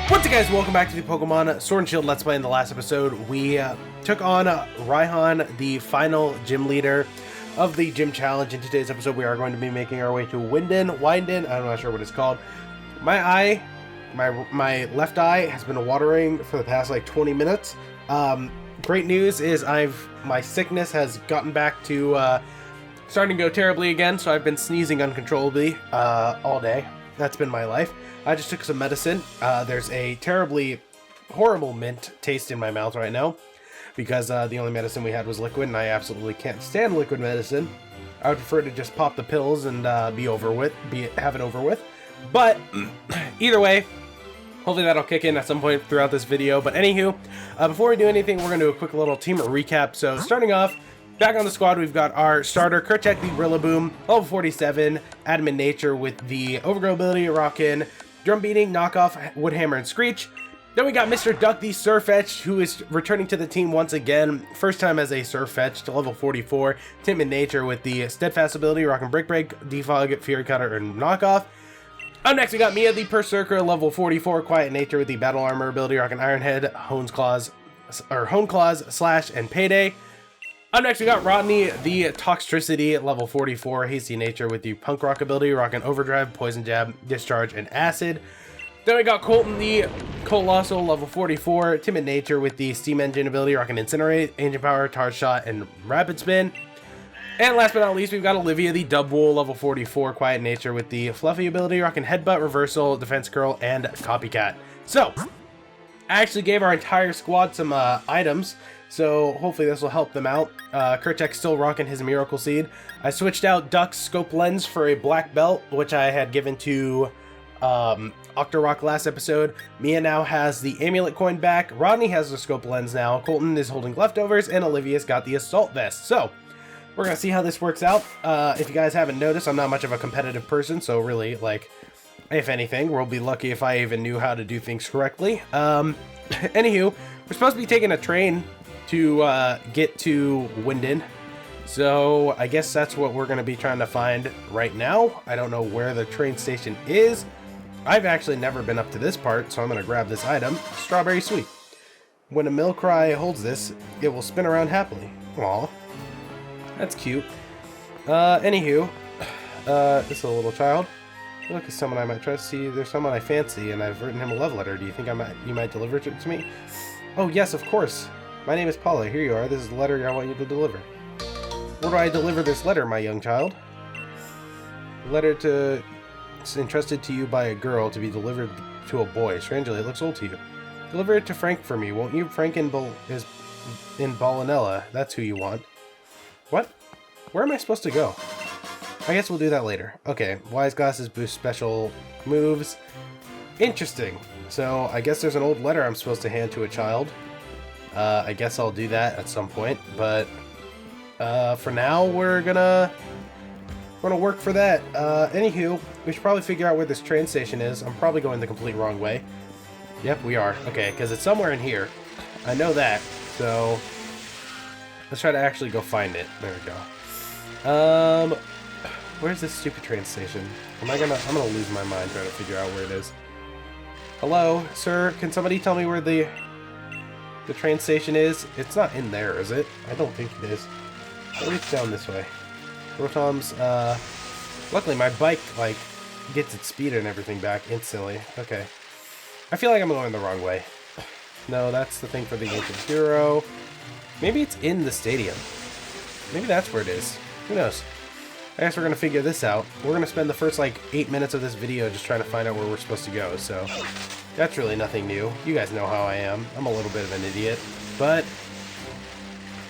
What's up, guys? Welcome back to the Pokemon Sword and Shield Let's Play. In the last episode, we took on Raihan, the final gym leader of the gym challenge. In today's episode, we are going to be making our way to Wyndon, I'm not sure what it's called. My left eye has been watering for the past like 20 minutes. Great news is my sickness has gotten back to starting to go terribly again, so I've been sneezing uncontrollably all day. That's been my life. I just took some medicine. There's a terribly horrible mint taste in my mouth right now because the only medicine we had was liquid, and I absolutely can't stand liquid medicine. I would prefer to just pop the pills and have it over with. But either way, hopefully that'll kick in at some point throughout this video. But anywho, before we do anything, we're going to do a quick little team recap. So starting off, back on the squad, we've got our starter, Kerchak the Rillaboom, level 47, Adamant Nature with the Overgrow ability, Rockin', Drum Beating, Knockoff, Woodhammer, and Screech. Then we got Mr. Duck the Surfetch'd, who is returning to the team once again. First time as a Surfetch'd, level 44, Timid Nature with the Steadfast ability, Rockin' Brick Break, Defog, Fury Cutter, and Knockoff. Up next, we got Mia the Berserker, level 44, Quiet Nature with the Battle Armor ability, Rockin' Iron Head, Hone Claws, Slash, and Payday. Up next, we got Rodney, the Toxtricity, level 44, Hasty Nature with the Punk Rock ability, Rockin' Overdrive, Poison Jab, Discharge, and Acid. Then we got Colton, the Colossal, level 44, Timid Nature with the Steam Engine ability, Rockin' Incinerate, Ancient Power, Charge Shot, and Rapid Spin. And last but not least, we've got Olivia, the Dubwool, level 44, Quiet Nature with the Fluffy ability, Rockin' Headbutt, Reversal, Defense Curl, and Copycat. So, I actually gave our entire squad some items, so hopefully this will help them out. Kerchak's still rocking his Miracle Seed. I switched out Duck's Scope Lens for a black belt, which I had given to Octorock last episode. Mia now has the Amulet Coin back. Rodney has the Scope Lens now. Colton is holding Leftovers, and Olivia's got the Assault Vest. So, we're going to see how this works out. If you guys haven't noticed, I'm not much of a competitive person, so really, like, if anything, we'll be lucky if I even knew how to do things correctly. Anywho, we're supposed to be taking a train to get to Wyndon, so I guess that's what we're going to be trying to find right now. I don't know where the train station is. I've actually never been up to this part, so I'm going to grab this item, Strawberry Sweet. When a Milcry holds this, it will spin around happily. Aw, that's cute. Anywho, this is a little child. Look, at someone I might trust. See, there's someone I fancy, and I've written him a love letter. Do you think you might deliver it to me? Oh, yes, of course. My name is Paula. Here you are. This is the letter I want you to deliver. Where do I deliver this letter, my young child? A letter entrusted to you by a girl to be delivered to a boy. Strangely, it looks old to you. Deliver it to Frank for me, won't you? Frank is in Ballinella. That's who you want. What? Where am I supposed to go? I guess we'll do that later. Okay, Wise Glasses boost special moves. Interesting. So, I guess there's an old letter I'm supposed to hand to a child. I guess I'll do that at some point, but for now, we're gonna work for that. Anywho, we should probably figure out where this train station is. I'm probably going the complete wrong way. Yep, we are. Okay, because it's somewhere in here. I know that, so let's try to actually go find it. There we go. Where's this stupid train station? I'm gonna lose my mind trying to figure out where it is. Hello, sir, can somebody tell me where the train station is? It's not in there, is it? I don't think it is. At least down this way. Rotom's, luckily my bike, like, gets its speed and everything back instantly. Okay. I feel like I'm going the wrong way. No, that's the thing for the Ancient Hero. Maybe it's in the stadium. Maybe that's where it is. Who knows? I guess we're gonna figure this out. We're gonna spend the first, like, 8 minutes of this video just trying to find out where we're supposed to go, so that's really nothing new. You guys know how I am. I'm a little bit of an idiot. But,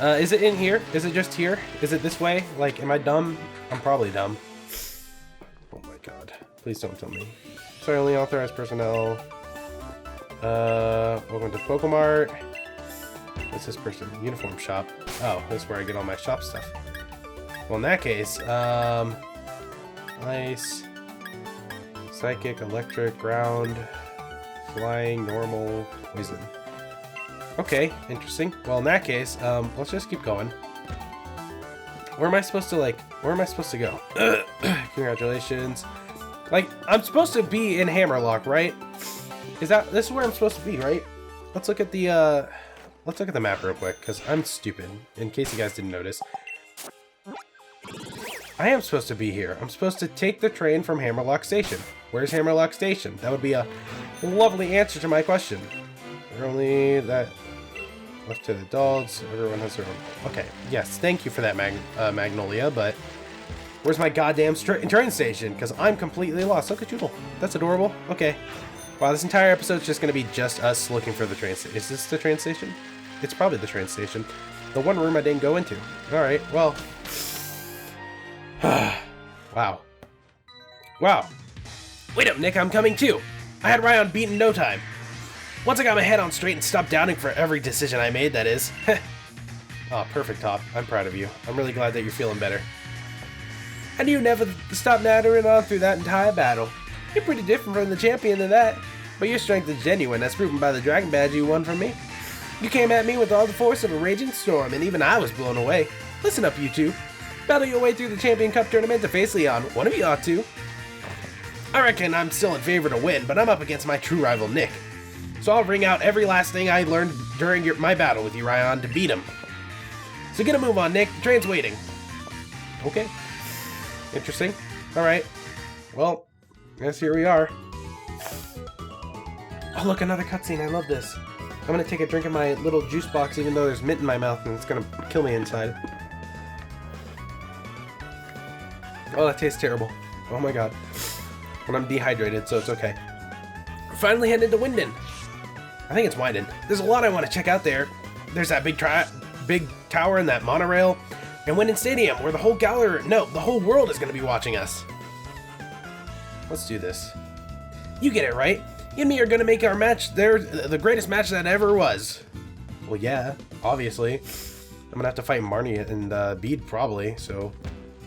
is it in here? Is it just here? Is it this way? Like, am I dumb? I'm probably dumb. Oh my god. Please don't tell me. Sorry, only authorized personnel. Welcome to Pokemart. What's this person? Uniform shop. Oh, that's where I get all my shop stuff. Well, in that case, ice, psychic, electric, ground, flying, normal, poison. Okay, interesting. Well, in that case, let's just keep going. Where am I supposed to go? Congratulations. Like, I'm supposed to be in Hammerlock, right? This is where I'm supposed to be, right? Let's look at the map real quick, because I'm stupid, in case you guys didn't notice. I am supposed to be here. I'm supposed to take the train from Hammerlock Station. Where's Hammerlock Station? That would be a lovely answer to my question. They're only that left to the dogs. Everyone has their own. Okay, yes, thank you for that, Magnolia, but where's my goddamn train station? Because I'm completely lost. Look at Jewel. That's adorable. Okay. Wow, this entire episode's just going to be just us looking for the train station. Is this the train station? It's probably the train station. The one room I didn't go into. Alright, well. Wow. Wow. Wait up, Nick, I'm coming too. I had Ryan beat in no time. Once I got my head on straight and stopped doubting for every decision I made, that is. Oh, perfect, Top. I'm proud of you. I'm really glad that you're feeling better. And you never stopped nattering on through that entire battle. You're pretty different from the champion than that, but your strength is genuine, as proven by the dragon badge you won from me. You came at me with all the force of a raging storm, and even I was blown away. Listen up, you two. Battle your way through the Champion Cup tournament to face Leon. One of you ought to. I reckon I'm still in favor to win, but I'm up against my true rival, Nick. So I'll bring out every last thing I learned during my battle with you, Ryan, to beat him. So get a move on, Nick. The train's waiting. Okay. Interesting. Alright. Well, I guess here we are. Oh, look, another cutscene. I love this. I'm gonna take a drink of my little juice box, even though there's mint in my mouth, and it's gonna kill me inside. Oh, that tastes terrible. Oh my god. And I'm dehydrated, so it's okay. We're finally headed to Wyndon. I think it's Wyndon. There's a lot I want to check out there. There's that big tower and that monorail. And Wyndon Stadium, where the whole world is going to be watching us. Let's do this. You get it right. You and me are going to make our match there the greatest match that ever was. Well, yeah, obviously. I'm going to have to fight Marnie and Bede, probably, so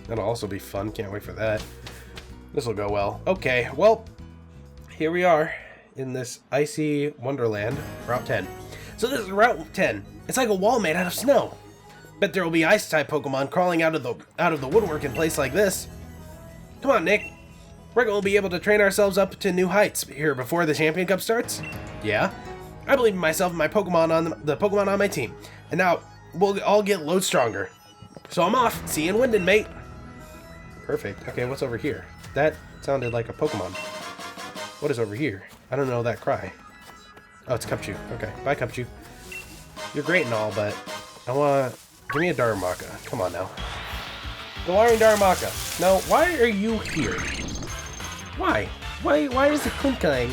that'll also be fun. Can't wait for that. This will go well. Okay, well, here we are in this icy wonderland, Route 10. So this is Route 10. It's like a wall made out of snow. Bet there will be ice-type Pokemon crawling out of the woodwork in place like this. Come on, Nick. We're going to be able to train ourselves up to new heights here before the Champion Cup starts. Yeah, I believe in myself and my Pokemon on the Pokemon on my team. And now we'll all get loads stronger. So I'm off. See you in Wyndon, mate. Perfect. Okay, what's over here? That sounded like a Pokemon. What is over here? I don't know that cry. Oh, it's Cupchew. Okay, bye, Cupchew. You're great and all, but I want... Give me a Darumaka. Come on now. Galarian Darumaka. Now, why are you here? Why? Why is it Klinklang?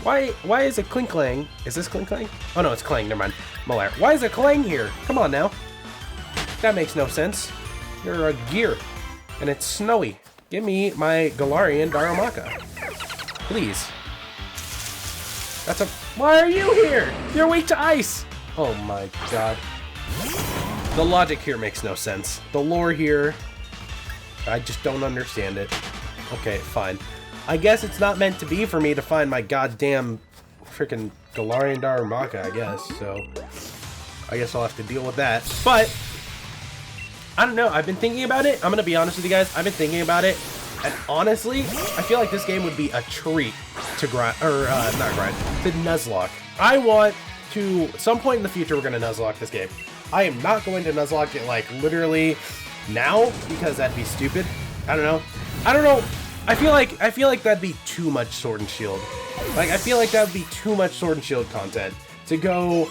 Why is it Klinklang? Is this Klinklang? Oh no, it's Clang. Never mind. Malaire. Why is it Clang here? Come on now. That makes no sense. You're a gear. And it's snowy. Give me my Galarian Darumaka. Please. That's a... Why are you here? You're weak to ice! Oh my god. The logic here makes no sense. The lore here... I just don't understand it. Okay, fine. I guess it's not meant to be for me to find my goddamn freaking Galarian Darumaka, I guess. So, I guess I'll have to deal with that. But... I don't know, I've been thinking about it. I'm gonna be honest with you guys, I've been thinking about it, and honestly, I feel like this game would be a treat to grind, or not grind, to Nuzlocke. I want to, some point in the future, we're gonna Nuzlocke this game. I am not going to Nuzlocke it, like, literally now, because that'd be stupid. I don't know. I feel like that'd be too much Sword and Shield. Like, I feel like that would be too much Sword and Shield content to go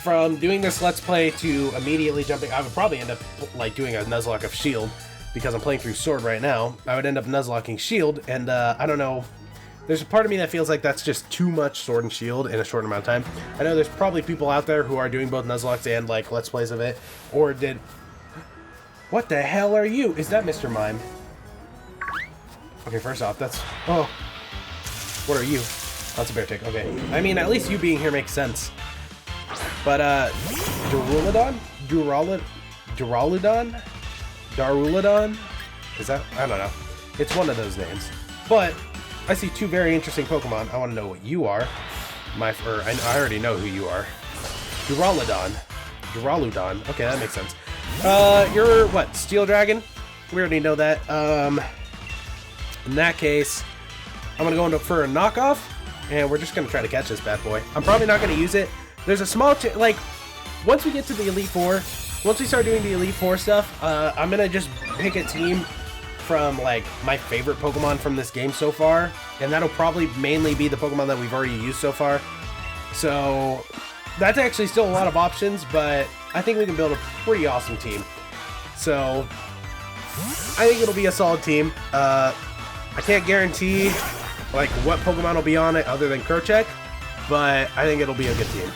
from doing this Let's Play to immediately jumping. I would probably end up like doing a Nuzlocke of Shield because I'm playing through Sword right now. I would end up Nuzlocking Shield, and I don't know. There's a part of me that feels like that's just too much Sword and Shield in a short amount of time. I know there's probably people out there who are doing both Nuzlocks and like Let's Plays of it, or did. What the hell are you? Is that Mr. Mime? Okay, first off, that's... Oh. What are you? Oh, that's a bear tick. Okay. I mean, at least you being here makes sense. But, Duraludon? Daruludon? Is that... I don't know. It's one of those names. But, I see two very interesting Pokemon. I want to know what you are. I already know who you are. Duraludon. Okay, that makes sense. You're, what, Steel Dragon? We already know that. In that case, I'm gonna go for a knockoff. and we're just gonna try to catch this bad boy. I'm probably not gonna use it. There's a small like, once we get to the Elite Four, once we start doing the Elite Four stuff, I'm gonna just pick a team from like my favorite Pokemon from this game so far, and that'll probably mainly be the Pokemon that we've already used so far. So that's actually still a lot of options, but I think we can build a pretty awesome team. So I think it'll be a solid team. I can't guarantee like what Pokemon will be on it other than Kerchak, but I think it'll be a good team,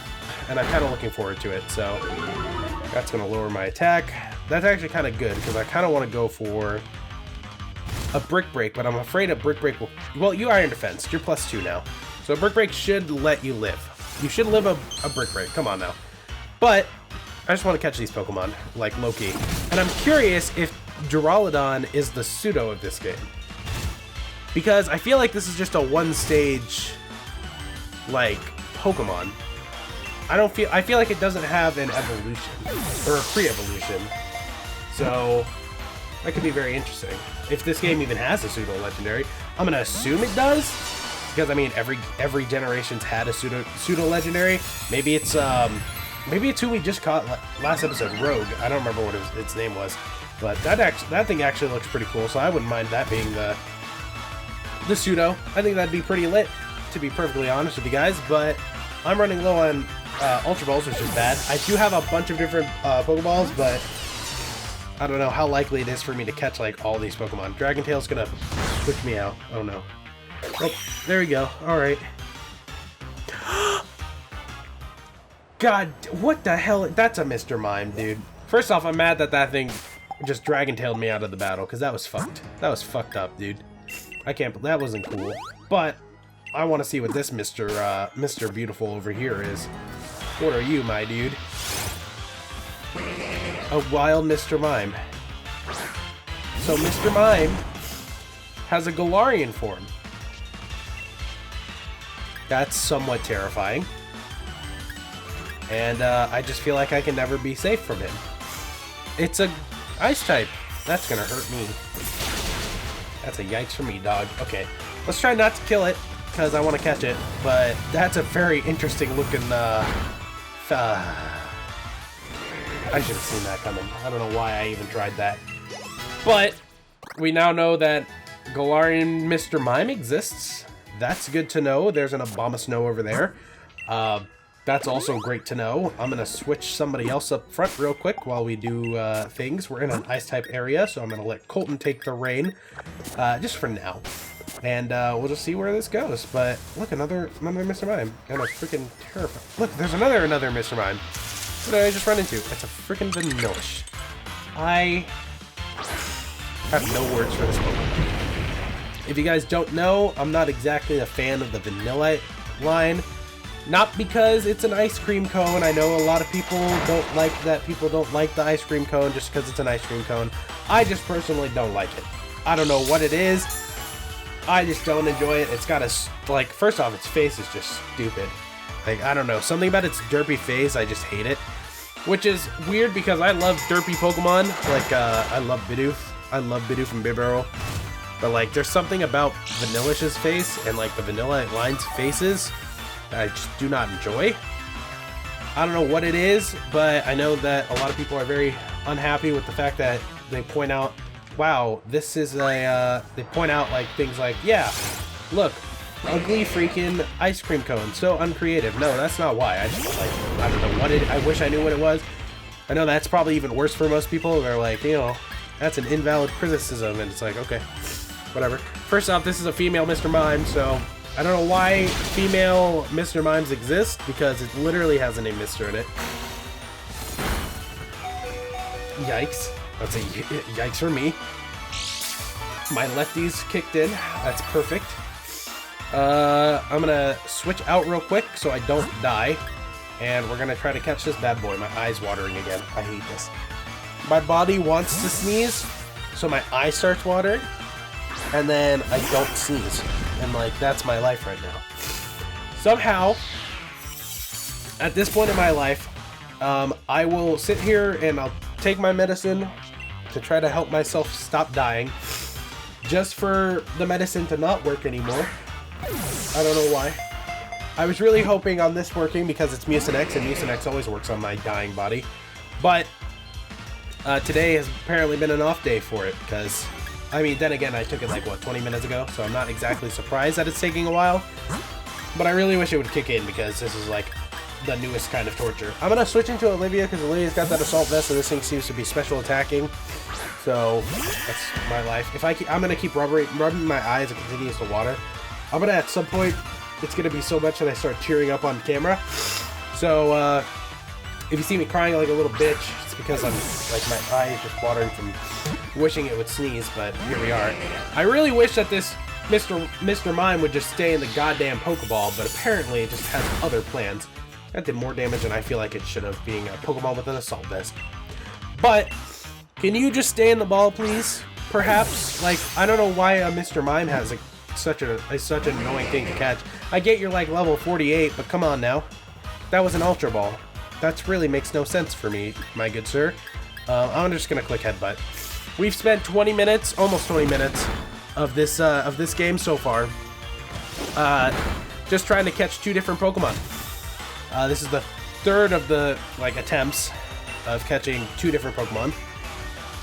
and I'm kind of looking forward to it. So that's gonna lower my attack. That's actually kind of good because I kind of want to go for a Brick Break, but I'm afraid a Brick Break will... Well, you Iron Defense. You're +2 now. So a Brick Break should let you live. You should live a Brick Break. Come on now. But I just want to catch these Pokemon, like Loki. And I'm curious if Duraludon is the pseudo of this game. Because I feel like this is just a one-stage, like, Pokemon. I feel like it doesn't have an evolution. Or a pre-evolution. So that could be very interesting. If this game even has a pseudo-legendary, I'm gonna assume it does, because I mean every generation's had a pseudo-legendary. Maybe it's who we just caught last episode, Rogue. I don't remember what its name was, but that thing actually looks pretty cool. So I wouldn't mind that being the pseudo. I think that'd be pretty lit, to be perfectly honest with you guys. But I'm running low on Ultra Balls, which is bad. I do have a bunch of different Pokeballs, but I don't know how likely it is for me to catch like all these Pokemon. Dragon Tail's gonna switch me out. Oh no. Oh, there we go. Alright. God, what the hell? That's a Mr. Mime, dude. First off, I'm mad that that thing just Dragon Tailed me out of the battle, because that was fucked. That was fucked up, dude. I can't, that wasn't cool. But I want to see what this Mr. Beautiful over here is. What are you, my dude? A wild Mr. Mime. So Mr. Mime has a Galarian form. That's somewhat terrifying. And I just feel like I can never be safe from him. It's a ice type. That's gonna hurt me. That's a yikes for me, dog. Okay, let's try not to kill it, because I want to catch it. But that's a very interesting looking I should have seen that coming. I don't know why I even tried that. But we now know that Galarian Mr. Mime exists. That's good to know. There's an Abomasnow over there. That's also great to know. I'm going to switch somebody else up front real quick while we do things. We're in an Ice-type area, so I'm going to let Colton take the reign just for now. And we'll just see where this goes. But look, another Mr. Mime. And a freaking terrifying... Look, there's another Mr. Mime. What did I just run into? It's a freaking Vanillish. I have no words for this Pokemon. If you guys don't know, I'm not exactly a fan of the Vanilla line. Not because it's an ice cream cone. I know a lot of people don't like that. People don't like the ice cream cone just because it's an ice cream cone. I just personally don't like it. I don't know what it is. I just don't enjoy it. It's got a, like, first off, its face is just stupid. Like, I don't know. Something about its derpy face, I just hate it. Which is weird because I love derpy Pokemon. Like, I love Bidoof. I love Bidoof and Bibarel. But, like, there's something about Vanillish's face and, like, the Vanilla line's faces that I just do not enjoy. I don't know what it is, but I know that a lot of people are very unhappy with the fact that they point out, wow, this is a, they point out, like, things like, yeah, look, ugly freaking ice cream cone, so uncreative. No, that's not why. I just, like, I don't know what it, I wish I knew what it was. I know that's probably even worse for most people. They're like, you know, that's an invalid criticism, and it's like, okay, whatever. First off, this is a female Mr. Mime, so I don't know why female Mr. Mimes exist, because it literally has a name Mr. in it. Yikes. That's a yikes for me. My lefties kicked in. That's perfect. I'm gonna switch out real quick so I don't die. And we're gonna try to catch this bad boy. My eye's watering again. I hate this. My body wants to sneeze, so my eye starts watering. And then I don't sneeze. And, like, that's my life right now. Somehow, at this point in my life, I will sit here and I'll take my medicine to try to help myself stop dying. Just for the medicine to not work anymore. I don't know why. I was really hoping on this working because it's Mucinex, and Mucinex always works on my dying body. But today has apparently been an off day for it because, I mean, then again, I took it like, what, 20 minutes ago? So I'm not exactly surprised that it's taking a while. But I really wish it would kick in because this is like the newest kind of torture. I'm gonna switch into Olivia because Olivia's got that assault vest and this thing seems to be special attacking. So that's my life. If I'm gonna keep rubbing my eyes and continues to water. I'm gonna at some point, it's gonna be so much that I start tearing up on camera. So if you see me crying like a little bitch, it's because I'm like my eye is just watering from wishing it would sneeze. But here we are. I really wish that this Mr. Mime would just stay in the goddamn Pokeball, but apparently it just has other plans. That did more damage than I feel like it should have, being a Pokemon with an Assault Vest. But, can you just stay in the ball, please? Perhaps? Like, I don't know why Mr. Mime has such an annoying thing to catch. I get you're like level 48, but come on now. That was an Ultra Ball. That really makes no sense for me, my good sir. I'm just gonna click Headbutt. We've spent 20 minutes, almost 20 minutes, of this game so far. Just trying to catch 2 different Pokemon. This is the 3rd of the attempts of catching 2 different Pokemon,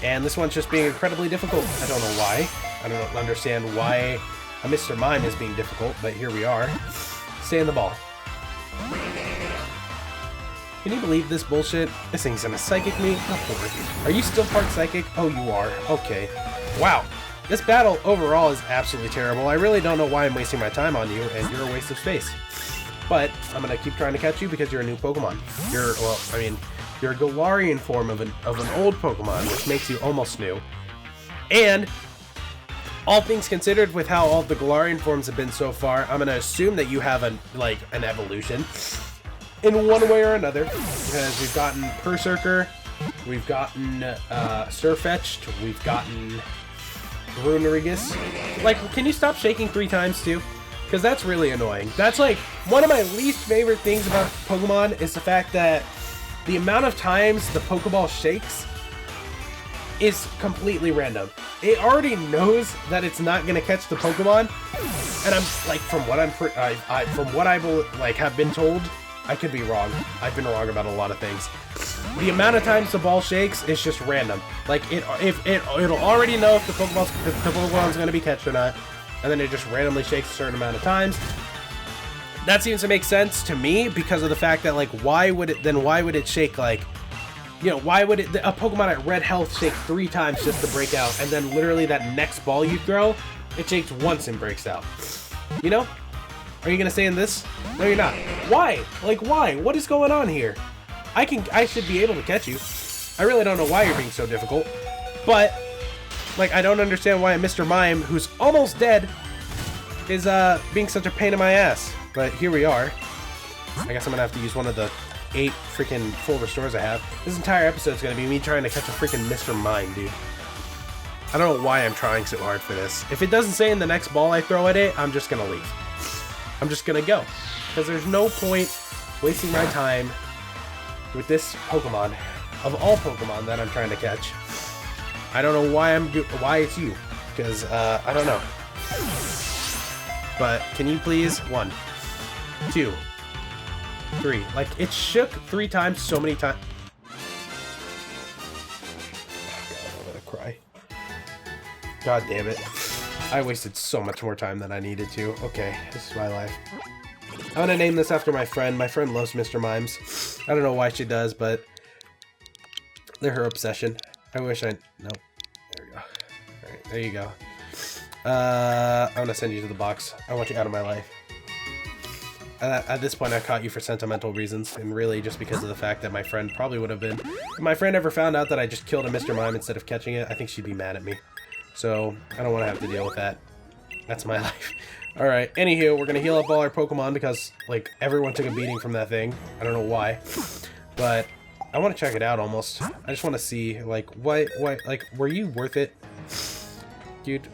and this one's just being incredibly difficult. I don't know why. I don't understand why a Mr. Mime is being difficult, but here we are. Stay in the ball. Can you believe this bullshit? This thing's gonna Psychic me? Are you still part Psychic? Oh, you are. Okay. Wow. This battle overall is absolutely terrible. I really don't know why I'm wasting my time on you, and you're a waste of space. But I'm gonna keep trying to catch you because you're a new Pokemon. You're a Galarian form of an old Pokemon, which makes you almost new. And all things considered, with how all the Galarian forms have been so far, I'm gonna assume that you have an evolution in one way or another, because we've gotten Berserker, we've gotten Sirfetch'd, we've gotten Runerigus. Like, can you stop shaking 3 times too? Because that's really annoying. That's like one of my least favorite things about Pokemon is the fact that the amount of times the Pokeball shakes is completely random. It already knows that it's not gonna catch the Pokemon, and I'm like, from what I have been told, I could be wrong. I've been wrong about a lot of things. The amount of times the ball shakes is just random. Like it'll already know if the Pokemon's gonna be catched or not. And then it just randomly shakes a certain amount of times. That seems to make sense to me because of the fact that, like, why would it shake, like, you know, why would a Pokemon at red health shake 3 times just to break out, and then literally that next ball you throw, it shakes once and breaks out? You know? Are you gonna stay in this? No, you're not. Why? Like, why? What is going on here? I should be able to catch you. I really don't know why you're being so difficult, but like, I don't understand why a Mr. Mime, who's almost dead, is being such a pain in my ass. But here we are. I guess I'm gonna have to use one of the 8 freaking full restores I have. This entire episode's gonna be me trying to catch a freaking Mr. Mime, dude. I don't know why I'm trying so hard for this. If it doesn't say in the next ball I throw at it, I'm just gonna leave. I'm just gonna go. Because there's no point wasting my time with this Pokemon, of all Pokemon that I'm trying to catch. I don't know why it's you, because I don't know. But can you please? 1, 2, 3. Like, it shook 3 times so many times. I'm gonna cry. God damn it! I wasted so much more time than I needed to. Okay, this is my life. I'm gonna name this after my friend. My friend loves Mr. Mimes. I don't know why she does, but they're her obsession. I wish I... Nope. There we go. Alright, there you go. I'm gonna send you to the box. I want you out of my life. At this point, I caught you for sentimental reasons, and really just because of the fact that my friend probably would have been... If my friend ever found out that I just killed a Mr. Mime instead of catching it, I think she'd be mad at me. So, I don't want to have to deal with that. That's my life. Alright, anywho, we're gonna heal up all our Pokemon because, like, everyone took a beating from that thing. I don't know why. But... I want to check it out almost. I just want to see, like, what, like, were you worth it? Dude,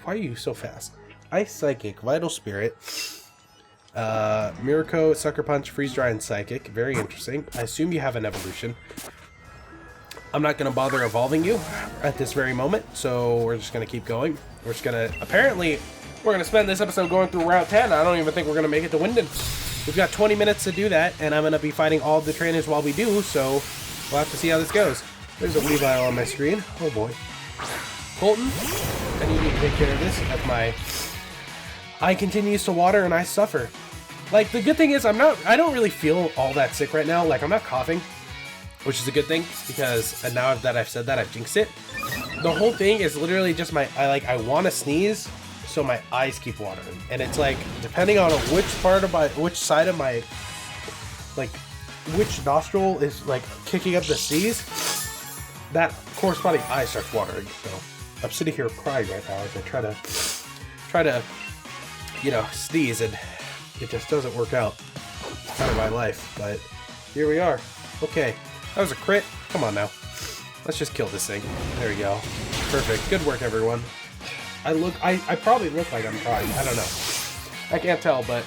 why are you so fast? Ice Psychic, Vital Spirit, Miracle, Sucker Punch, Freeze Dry, and Psychic. Very interesting. I assume you have an evolution. I'm not going to bother evolving you at this very moment, so we're just going to keep going. We're just going to, apparently, We're going to spend this episode going through Route 10. I don't even think we're going to make it to Wyndon. We've got 20 minutes to do that, and I'm going to be fighting all of the trainers while we do, so we'll have to see how this goes. There's a Weavile on my screen. Oh boy. Colton, I need you to take care of this as my eye continues to water and I suffer. Like, the good thing is I don't really feel all that sick right now. Like, I'm not coughing, which is a good thing, because now that I've said that, I've jinxed it. The whole thing is literally just I want to sneeze, so my eyes keep watering. And it's like, depending on which side of my, like, which nostril is, like, kicking up the sneeze, that corresponding eye starts watering. So I'm sitting here crying right now as I try to, you know, sneeze, and it just doesn't work out. It's kind of my life, but here we are. Okay, that was a crit. Come on now. Let's just kill this thing. There we go. Perfect. Good work, everyone. I probably look like I'm crying. I don't know. I can't tell, but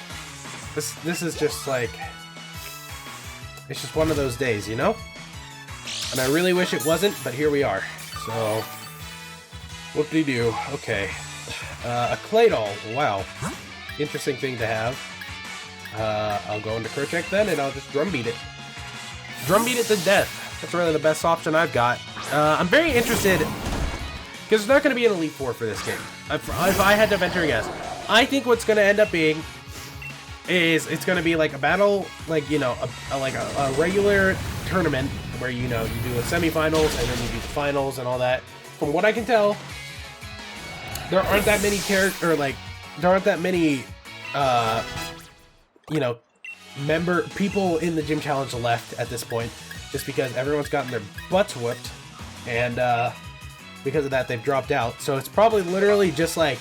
this is just like, it's just one of those days, you know? And I really wish it wasn't, but here we are. So, whoop-de-doo. Okay. A Claydol. Wow. Interesting thing to have. I'll go into Kerchak then, and I'll just drumbeat it. Drumbeat it to death. That's really the best option I've got. I'm very interested, because there's not going to be an Elite Four for this game. If I had to venture a guess, I think what's going to end up being is it's going to be like a battle, like, you know, a regular tournament where, you know, you do a semifinals and then you do the finals and all that. From what I can tell, there aren't that many you know, people in the gym challenge left at this point, just because everyone's gotten their butts whooped, and because of that they've dropped out. So it's probably literally just like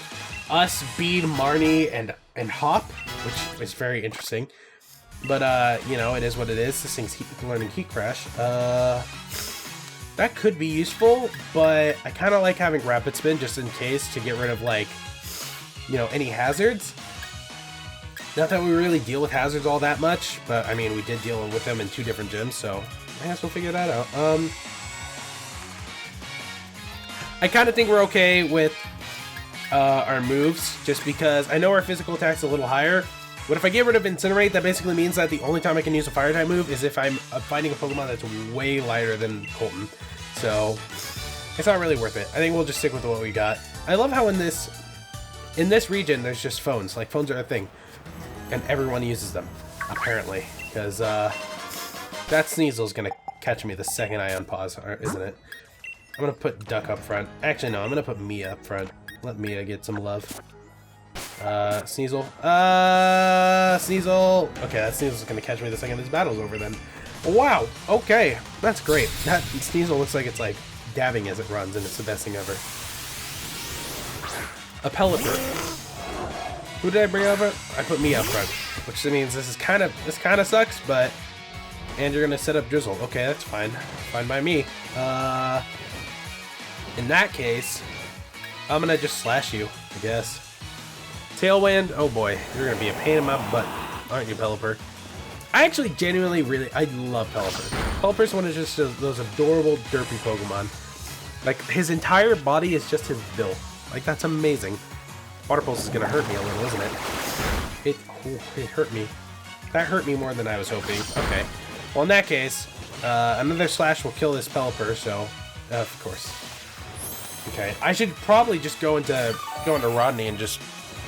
us, Bean, Marnie, and Hop, which is very interesting. But you know, it is what it is. This thing's learning Heat Crash. That could be useful, but I kind of like having Rapid Spin just in case, to get rid of, like, you know, any hazards. Not that we really deal with hazards all that much, but I mean, we did deal with them in 2 different gyms, so I guess we'll figure that out. I kind of think we're okay with our moves, just because I know our physical attack's a little higher. But if I get rid of Incinerate, that basically means that the only time I can use a Fire type move is if I'm finding a Pokemon that's way lighter than Colton. So it's not really worth it. I think we'll just stick with what we got. I love how in this region there's just phones. Like, phones are a thing, and everyone uses them apparently, because that Sneasel's gonna catch me the second I unpause, isn't it? I'm gonna put Duck up front. Actually, no, I'm gonna put Mia up front. Let Mia get some love. Sneasel. Sneasel. Okay, that Sneasel's gonna catch me the second this battle's over then. Wow, okay. That's great. That Sneasel looks like it's, like, dabbing as it runs, and it's the best thing ever. A Pelipper. Who did I bring over? I put Mia up front, which means this kind of sucks, but... And you're gonna set up Drizzle. Okay, that's fine. Fine by me. In that case, I'm gonna just slash you, I guess. Tailwind, oh boy, you're gonna be a pain in my butt, aren't you, Pelipper? I actually genuinely I love Pelipper. Pelipper's one of just those adorable derpy Pokemon. Like, his entire body is just his bill. Like, that's amazing. Water Pulse is gonna hurt me a little, isn't it? It hurt me. That hurt me more than I was hoping. Okay. Well, in that case, another slash will kill this Pelipper, so, of course. Okay, I should probably just go into Rodney and just,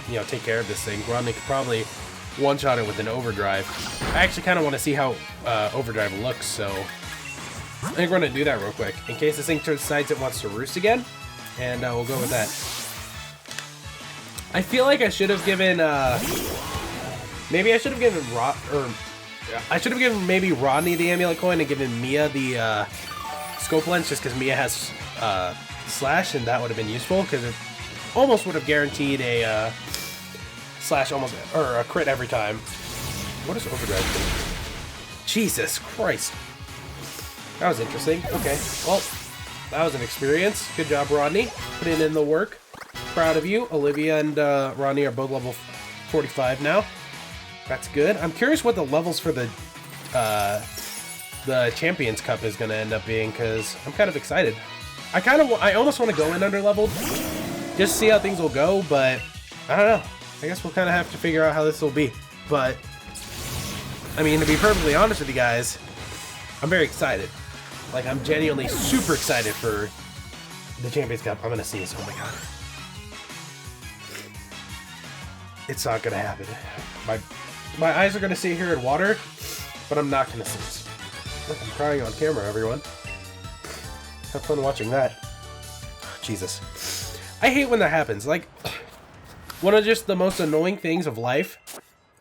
you know, take care of this thing. Rodney could probably one-shot it with an Overdrive. I actually kind of want to see how Overdrive looks, so I think we're going to do that real quick, in case this thing decides it wants to roost again, and we'll go with that. I feel like I should have given, maybe I should have given I should have given maybe Rodney the Amulet Coin and given Mia the Scope Lens, just because Mia has Slash, and that would have been useful, because it almost would have guaranteed a Slash or a crit every time. What does Overdrive do? Jesus Christ. That was interesting. Okay, well, that was an experience. Good job, Rodney. Putting in the work. Proud of you. Olivia and Rodney are both level 45 now. That's good. I'm curious what the levels for the Champions Cup is going to end up being, because I'm kind of excited. I almost want to go in under leveled just to see how things will go, but I don't know. I guess we'll kind of have to figure out how this will be. But, I mean, to be perfectly honest with you guys, I'm very excited. Like, I'm genuinely super excited for the Champions Cup. I'm gonna sneeze. Oh my god. It's not gonna happen. My eyes are gonna stay here in water, but I'm not gonna sneeze. Look, I'm crying on camera, everyone. Have fun watching that. Jesus. I hate when that happens. Like, one of just the most annoying things of life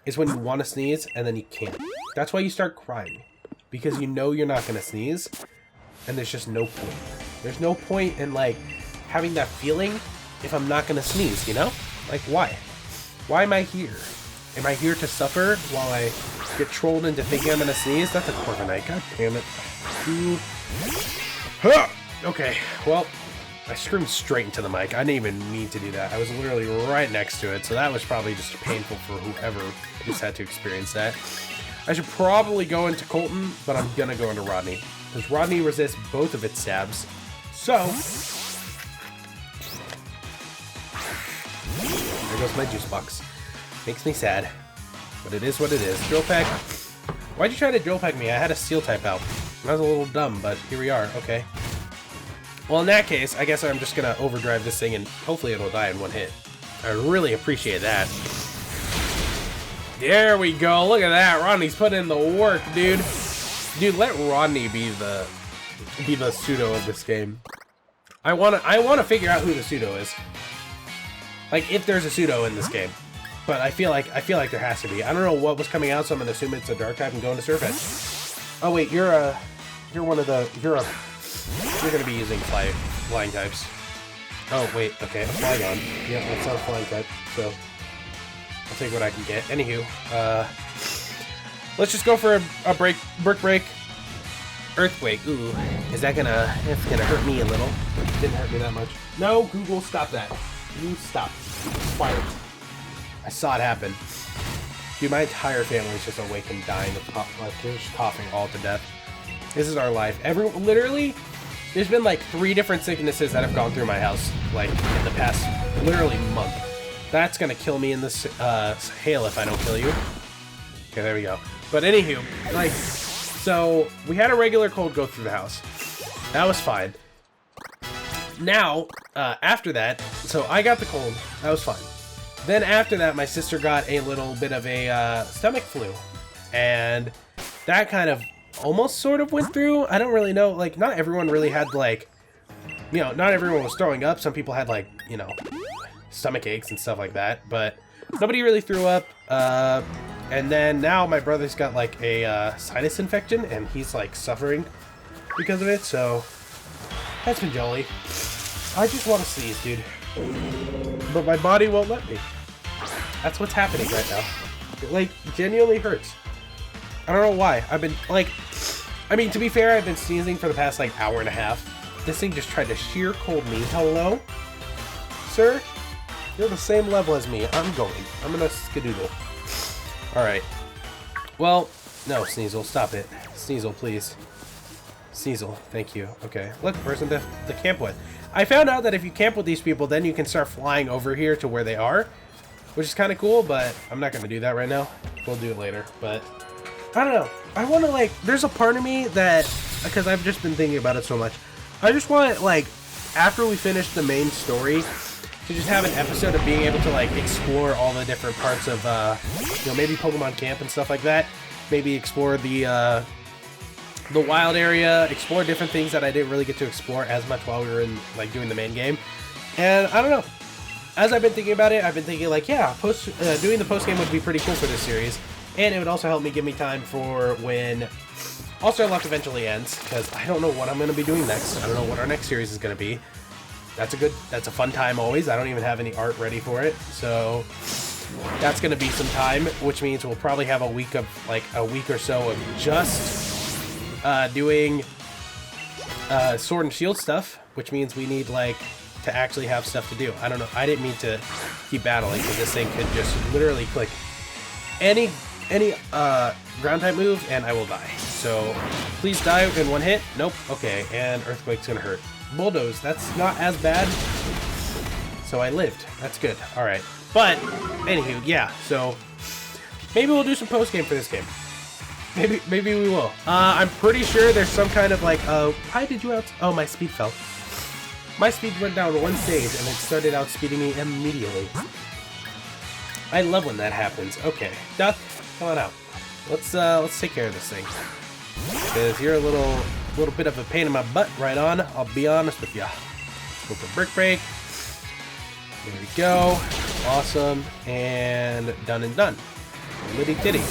is when you want to sneeze and then you can't. That's why you start crying. Because you know you're not gonna sneeze, and there's just no point. There's no point in, like, having that feeling if I'm not gonna sneeze, you know? Like, why? Why am I here? Am I here to suffer while I get trolled into thinking I'm gonna sneeze? That's a Corviknight. God damn it. Okay, well, I screamed straight into the mic. I didn't even need to do that. I was literally right next to it, so that was probably just painful for whoever just had to experience that. I should probably go into Colton, but I'm gonna go into Rodney, because Rodney resists both of its stabs. So, there goes my juice box. Makes me sad, but it is what it is. Drill Peck. Why'd you try to Drill Peck me? I had a Steel type out. That was a little dumb, but here we are. Okay. Well, in that case, I guess I'm just gonna overdrive this thing and hopefully it'll die in one hit. I really appreciate that. There we go. Look at that. Rodney's put in the work, dude. Dude, let Rodney be the pseudo of this game. I wanna figure out who the pseudo is. Like, if there's a pseudo in this game. But I feel like there has to be. I don't know what was coming out, so I'm gonna assume it's a dark type and go into Surf Edge. Oh wait, you're gonna be using flying types. Oh wait, okay, a Flygon. Yeah, that's not a flying type, so I'll take what I can get. Anywho, let's just go for a brick break. Earthquake. Ooh, that's gonna hurt me a little. Didn't hurt me that much. No, Google, stop that. You stop. Quiet. I saw it happen. Dude, my entire family is just awake and dying of just coughing all to death. This is our life. Literally, there's been like 3 different sicknesses that have gone through my house, like in the past, literally month. That's gonna kill me in this hail if I don't kill you. Okay, there we go. But anywho, like, so we had a regular cold go through the house. That was fine. Now, after that, so I got the cold. That was fine. Then after that, my sister got a little bit of a stomach flu, and that kind of almost sort of went through. I don't really know. Like, not everyone really had, like, you know, not everyone was throwing up. Some people had, like, you know, stomach aches and stuff like that, but nobody really threw up. And then now my brother's got like a sinus infection, and he's like suffering because of it. So that's been jolly. I just want to sneeze, dude, but my body won't let me. That's what's happening right now. It, like, genuinely hurts. I don't know why. I've been, like, I mean, to be fair, I've been sneezing for the past, like, hour and a half. This thing just tried to sheer cold me. Hello? Sir? You're the same level as me. I'm gonna skedoodle. Alright. Well, no, Sneasel, stop it. Sneasel, please. Sneasel, thank you. Okay, look, person to camp with. I found out that if you camp with these people, then you can start flying over here to where they are, which is kind of cool, but I'm not going to do that right now. We'll do it later, but I don't know. I want to, like, there's a part of me that, because I've just been thinking about it so much, I just want, like, after we finish the main story, to just have an episode of being able to, like, explore all the different parts of, you know, maybe Pokemon Camp and stuff like that. Maybe explore the wild area, explore different things that I didn't really get to explore as much while we were in, like, doing the main game. And I don't know. As I've been thinking about it, I've been thinking, like, yeah, doing the post game would be pretty cool for this series. And it would also help me give me time for when All-Star Luck eventually ends, because I don't know what I'm going to be doing next. I don't know what our next series is going to be. That's a fun time always. I don't even have any art ready for it, so that's going to be some time, which means we'll probably have a week or so of just doing Sword and Shield stuff, which means we need, like, to actually have stuff to do. I don't know. I didn't mean to keep battling, because this thing could just literally click any ground type move and I will die. So please die in one hit. Nope. Okay, and Earthquake's gonna hurt. Bulldoze, that's not as bad. so I lived. That's good. All right. But, anywho, yeah, so maybe we'll do some post-game for this game. Maybe we will. I'm pretty sure there's some kind of like, why did you out? Oh, my speed fell. My speed went down one stage and it started outspeeding me immediately. I love when that happens. Okay, Duck, come on out. Let's take care of this thing. Because you're a little bit of a pain in my butt, right on. I'll be honest with ya. Let's go for Brick Break. There we go. Awesome. And done and done. Litty titty.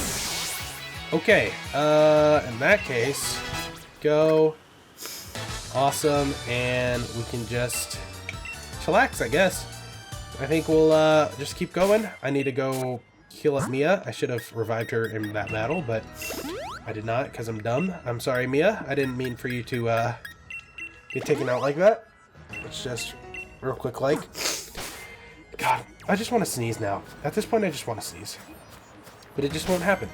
Okay, in that case, go. Awesome, and we can just chillax, I guess. I think we'll just keep going. I need to go heal up Mia. I should have revived her in that battle, but I did not because I'm dumb. I'm sorry, Mia. I didn't mean for you to get taken out like that. It's just real quick like. God, I just want to sneeze now. At this point, I just want to sneeze. But it just won't happen.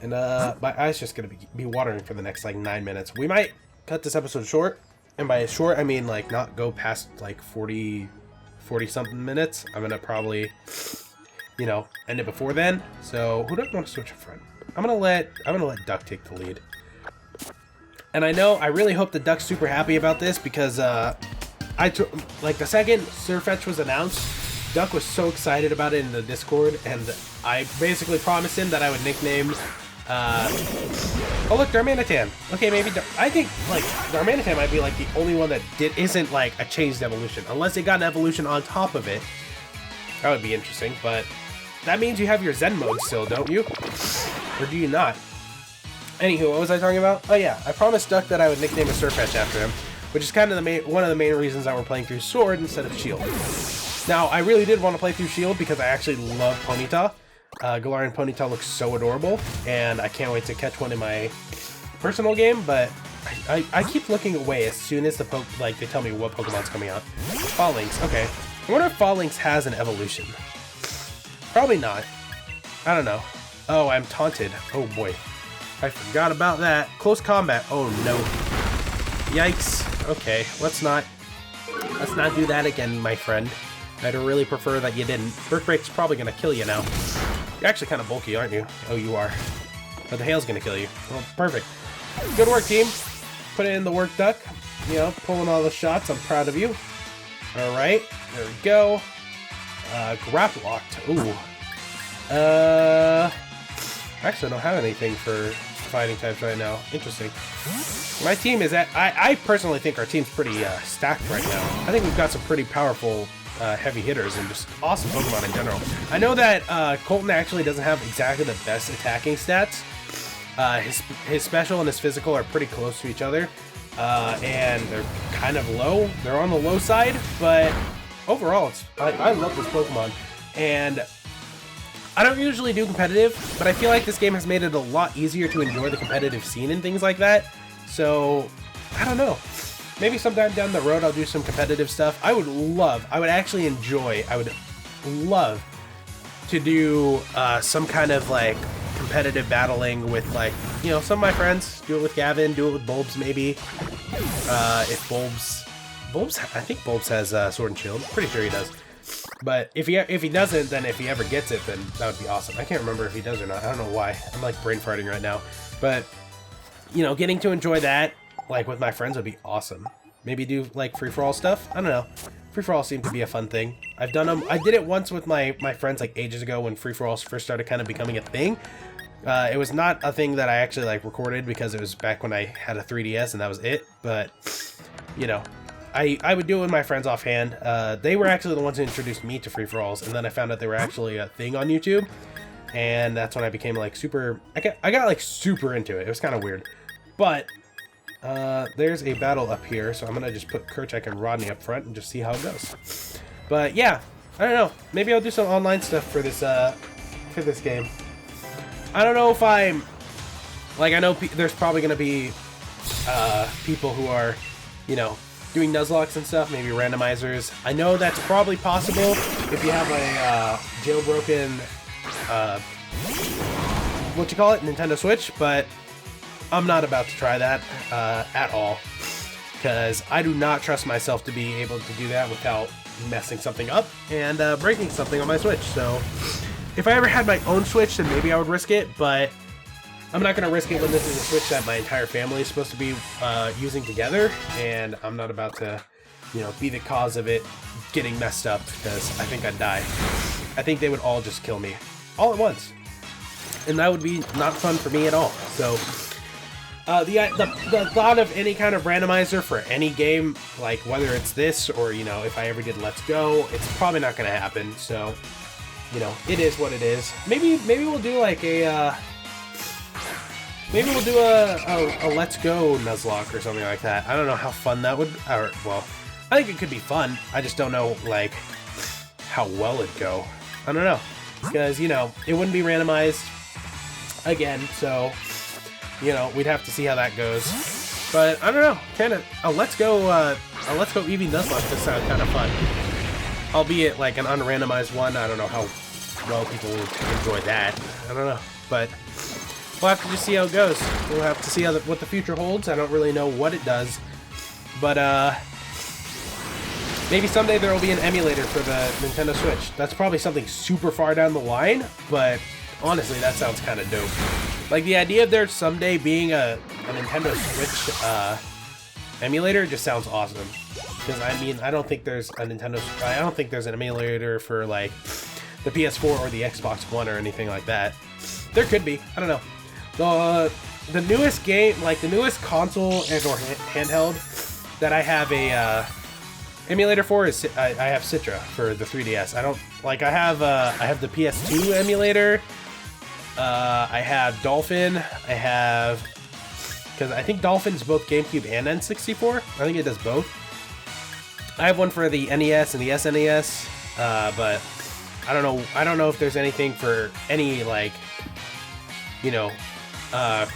And my eye's just gonna be watering for the next like 9 minutes. We might cut this episode short, and by short I mean like not go past like 40 something minutes. I'm gonna probably, you know, end it before then. So who doesn't want to switch in front? I'm gonna let Duck take the lead. And I know, I really hope the Duck's super happy about this because like the second Surfetch was announced, Duck was so excited about it in the Discord, and I basically promised him that I would nickname oh look, Darmanitan. Okay, maybe I think like Darmanitan might be like the only one that isn't like a changed evolution, unless it got an evolution on top of it. That would be interesting, but that means you have your Zen mode still, don't you? Or do you not? Anywho, what was I talking about? Oh yeah, I promised Duck that I would nickname a Surfetch after him, which is kind of one of the main reasons that we're playing through Sword instead of Shield. Now, I really did want to play through Shield because I actually love Ponyta. Galarian Ponyta looks so adorable, and I can't wait to catch one in my personal game, but I keep looking away as soon as they tell me what Pokemon's coming out. Fallinx, okay. I wonder if Fallinx has an evolution. Probably not. I don't know. Oh, I'm taunted. Oh boy. I forgot about that. Close combat. Oh no. Yikes. Okay, let's not do that again, my friend. I'd really prefer that you didn't. Brick Break's probably gonna kill you now. You're actually kind of bulky, aren't you? Oh, you are. But the hail's gonna kill you. Well, perfect. Good work, team. Put in the work, Duck. You know, pulling all the shots. I'm proud of you. All right, there we go. Grapple locked. Ooh. Actually, I don't have anything for fighting types right now. Interesting. My team is I personally think our team's pretty stacked right now. I think we've got some pretty powerful heavy hitters and just awesome Pokemon in general. I know that Colton actually doesn't have exactly the best attacking stats. His special and his physical are pretty close to each other, and they're kind of low. They're on the low side, but overall, I love this Pokemon. And I don't usually do competitive, but I feel like this game has made it a lot easier to enjoy the competitive scene and things like that. So, I don't know. Maybe sometime down the road I'll do some competitive stuff. I would love to do some kind of like competitive battling with like, you know, some of my friends. Do it with Gavin, do it with Bulbs maybe. If Bulbs, I think Bulbs has Sword and Shield. Pretty sure he does. But if he doesn't, then if he ever gets it, then that would be awesome. I can't remember if he does or not. I don't know why. I'm like brain farting right now. But, you know, getting to enjoy that like with my friends would be awesome. Maybe do like free-for-all stuff. I don't know. Free-for-all seemed to be a fun thing. I've done them. I did it once with my friends like ages ago when free-for-alls first started kind of becoming a thing. It was not a thing that I actually like recorded because it was back when I had a 3DS and that was it. But, you know, I would do it with my friends offhand. They were actually the ones who introduced me to free-for-alls, and then I found out they were actually a thing on YouTube. And that's when I became like super... I got like super into it. It was kind of weird. But... there's a battle up here, so I'm gonna just put Kerchak and Rodney up front and just see how it goes. But yeah, I don't know. Maybe I'll do some online stuff for this game. I don't know if I'm like, I know there's probably gonna be people who are, you know, doing Nuzlockes and stuff, maybe randomizers. I know that's probably possible if you have a jailbroken what you call it, Nintendo Switch, but I'm not about to try that at all, because I do not trust myself to be able to do that without messing something up and breaking something on my Switch. So if I ever had my own Switch, then maybe I would risk it, but I'm not going to risk it when this is a Switch that my entire family is supposed to be using together, and I'm not about to, you know, be the cause of it getting messed up, because I think I'd die. I think they would all just kill me all at once, and that would be not fun for me at all. So the thought of any kind of randomizer for any game, like whether it's this or, you know, if I ever did Let's Go, it's probably not going to happen. So, you know, it is what it is. Maybe we'll do like a maybe we'll do a Let's Go Nuzlocke or something like that. I don't know how fun that would, or, well, I think it could be fun. I just don't know, like, how well it'd go. I don't know. Because, you know, it wouldn't be randomized again, so, you know, we'd have to see how that goes. But, I don't know. Kind of, a Let's Go Eevee Nuzlocke does sound kind of fun. Albeit, like, an unrandomized one. I don't know how well people will enjoy that. I don't know. But we'll have to just see how it goes. We'll have to see how what the future holds. I don't really know what it does. But, maybe someday there will be an emulator for the Nintendo Switch. That's probably something super far down the line, but honestly, that sounds kind of dope. Like, the idea of there someday being a Nintendo Switch emulator just sounds awesome. Because, I mean, I don't think there's an emulator for, like, the PS4 or the Xbox One or anything like that. There could be. I don't know. The newest game, like, the newest console and or handheld that I have a emulator for is I have Citra for the 3DS. I don't like I have the PS2 emulator. I have Dolphin. I have, because I think Dolphin's both GameCube and N64. I think it does both. I have one for the NES and the SNES, but I don't know if there's anything for any, like, you know,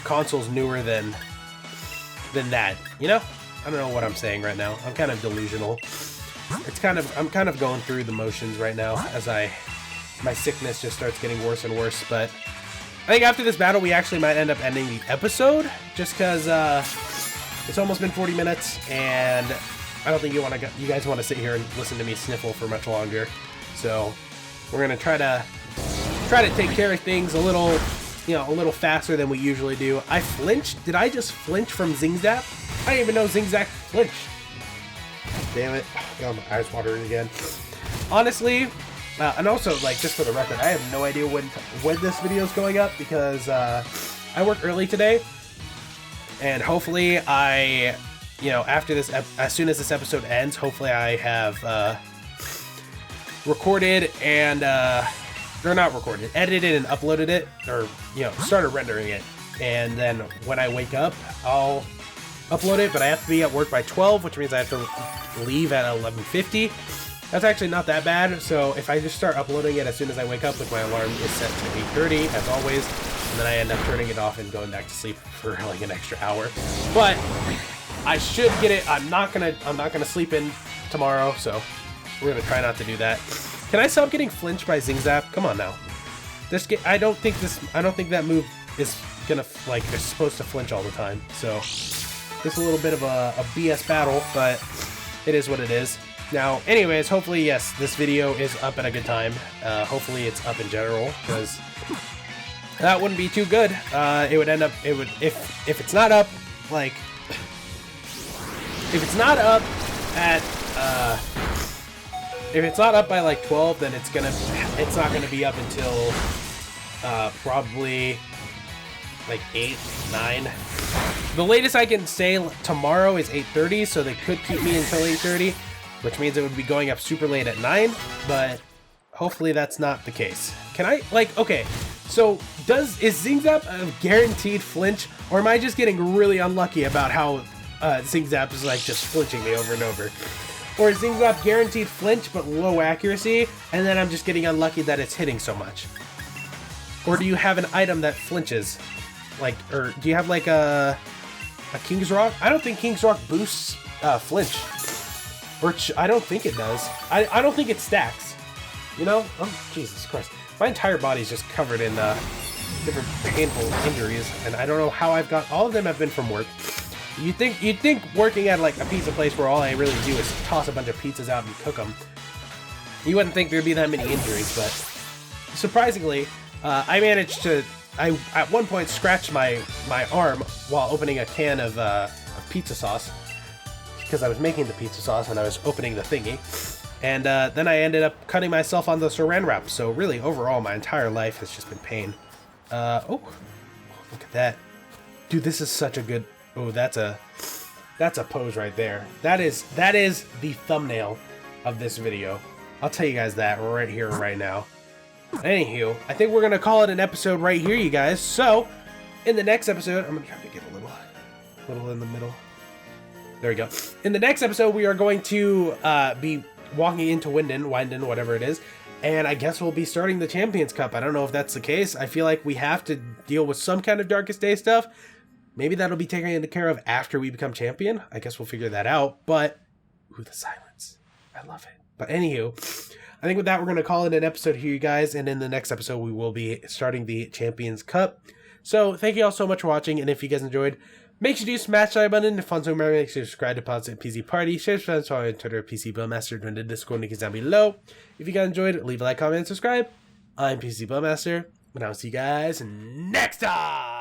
consoles newer than that. You know? I don't know what I'm saying right now. I'm kind of delusional. I'm kind of going through the motions right now as my sickness just starts getting worse and worse. But I think after this battle, we actually might end up ending the episode, just because it's almost been 40 minutes, and I don't think you guys want to sit here and listen to me sniffle for much longer. So we're gonna try to take care of things a little faster than we usually do. I flinched. Did I just flinch from Zing Zap? I didn't even know Zing Zap flinched. Damn it. God, my eyes watering again. Honestly, and also, like, just for the record, I have no idea when this video is going up, because I work early today, and hopefully after this, as soon as this episode ends, hopefully I have recorded and, or not recorded, edited and uploaded it, or, you know, started rendering it, and then when I wake up, I'll upload it, but I have to be at work by 12, which means I have to leave at 11:50. That's actually not that bad, so if I just start uploading it as soon as I wake up, like, my alarm is set to 8:30, as always, and then I end up turning it off and going back to sleep for, like, an extra hour. But I should get it. I'm not gonna sleep in tomorrow, so we're gonna try not to do that. Can I stop getting flinched by Zing Zap? Come on now. I don't think that move is gonna, like, is supposed to flinch all the time, so this is a little bit of a BS battle, but it is what it is. Now, anyways, hopefully, yes, this video is up at a good time. Hopefully it's up in general, because that wouldn't be too good. It would end up, if it's not up, like, if it's not up by like 12, then it's not gonna be up until probably like 8, 9. The latest I can say tomorrow is 8:30, so they could keep me until 8:30, which means it would be going up super late at 9, but hopefully that's not the case. Can I, like, okay, so is Zing Zap a guaranteed flinch, or am I just getting really unlucky about how Zing Zap is, like, just flinching me over and over? Or is Zing Zap guaranteed flinch but low accuracy, and then I'm just getting unlucky that it's hitting so much? Or do you have an item that flinches? Like, or do you have, like, a King's Rock? I don't think King's Rock boosts flinch. Or I don't think it does. I don't think it stacks. You know? Oh, Jesus Christ. My entire body's just covered in different painful injuries, and I don't know how I've got... All of them have been from work. You'd think working at, like, a pizza place where all I really do is toss a bunch of pizzas out and cook them You wouldn't think there'd be that many injuries, but surprisingly, I managed to, I at one point scratched my arm while opening a can of pizza sauce, because I was making the pizza sauce and I was opening the thingy. And then I ended up cutting myself on the saran wrap. So really, overall, my entire life has just been pain. Oh, look at that. Dude, this is such a good, oh, that's a pose right there. That is the thumbnail of this video. I'll tell you guys that right here, right now. Anywho, I think we're going to call it an episode right here, you guys. So, in the next episode, I'm going to try to get a little in the middle. There we go. In the next episode, we are going to be walking into Wyndon, whatever it is, and I guess we'll be starting the Champions Cup. I don't know if that's the case. I feel like we have to deal with some kind of Darkest Day stuff. Maybe that'll be taken into care of after we become champion. I guess we'll figure that out, but ooh, the silence. I love it. But anywho, I think with that, we're going to call it an episode here, you guys, and in the next episode, we will be starting the Champions Cup. So, thank you all so much for watching, and if you guys enjoyed, make sure to smash the like button. If fun so remember, make sure to subscribe to Positive PC Party. Share friends on Twitter, PCBloodMaster, join the Discord link is down below. If you guys enjoyed, leave a like, comment, and subscribe. I'm PCBloodMaster, and I'll see you guys next time!